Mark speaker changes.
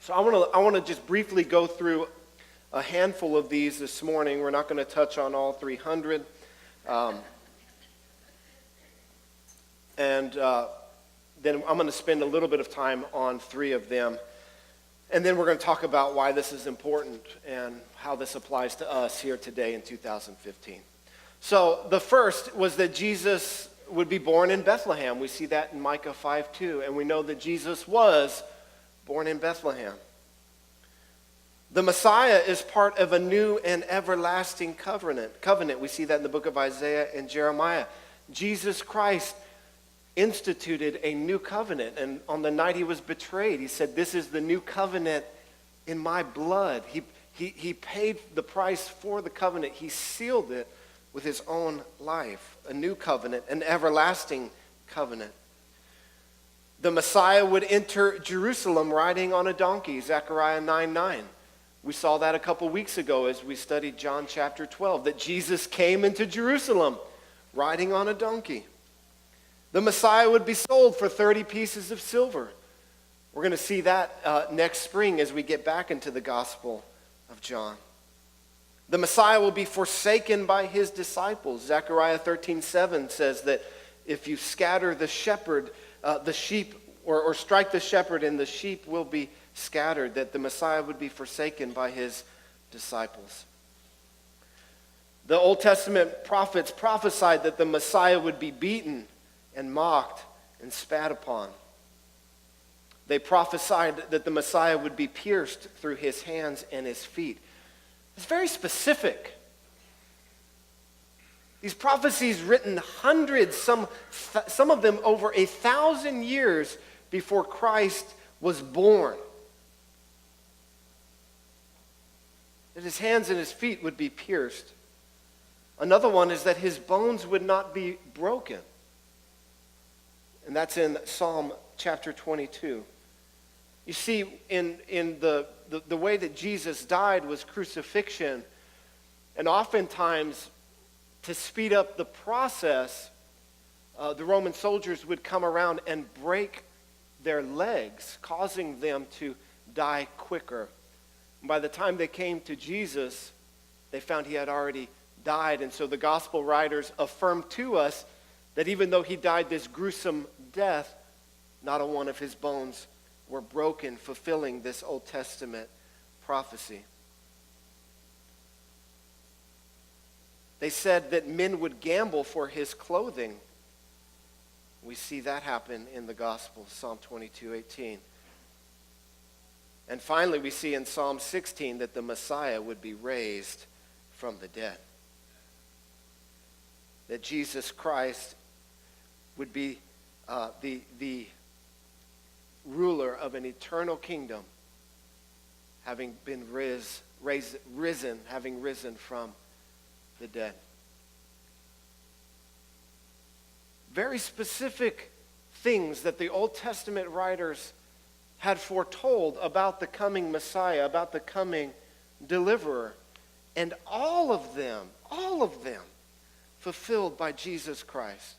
Speaker 1: So I want to just briefly go through a handful of these this morning. We're not going to touch on all 300. Then I'm going to spend a little bit of time on 3 of them. And then we're going to talk about why this is important and how this applies to us here today in 2015. So the first was that Jesus would be born in Bethlehem. We see that in Micah 5:2, and we know that Jesus was born in Bethlehem. The Messiah is part of a new and everlasting covenant. We see that in the book of Isaiah and Jeremiah. Jesus Christ instituted a new covenant, and on the night he was betrayed, he said, "This is the new covenant in my blood." He paid the price for the covenant. He sealed it with his own life. A new covenant, an everlasting covenant. The Messiah would enter Jerusalem riding on a donkey, Zechariah 9:9. We saw that a couple weeks ago as we studied John chapter 12, that Jesus came into Jerusalem riding on a donkey. The Messiah would be sold for 30 pieces of silver. We're going to see that next spring as we get back into the Gospel of John. The Messiah will be forsaken by his disciples. Zechariah 13:7 says that if you scatter the shepherd, the sheep, or strike the shepherd, and the sheep will be scattered, that the Messiah would be forsaken by his disciples. The Old Testament prophets prophesied that the Messiah would be beaten and mocked and spat upon. They prophesied that the Messiah would be pierced through his hands and his feet. It's very specific. These prophecies written hundreds, some of them over 1,000 years before Christ was born. That his hands and his feet would be pierced. Another one is that his bones would not be broken. And that's in Psalm chapter 22. You see, in the way that Jesus died was crucifixion. And oftentimes, to speed up the process, the Roman soldiers would come around and break their legs, causing them to die quicker. And by the time they came to Jesus, they found he had already died. And so the gospel writers affirm to us that even though he died this gruesome death, not a one of his bones were broken, fulfilling this Old Testament prophecy. They said that men would gamble for his clothing. We see that happen in the gospel, Psalm 22:18. And finally, we see in Psalm 16 that the Messiah would be raised from the dead. That Jesus Christ would be the ruler of an eternal kingdom, having been having risen from the dead. Very specific things that the Old Testament writers had foretold about the coming Messiah, about the coming deliverer. And all of them fulfilled by Jesus Christ.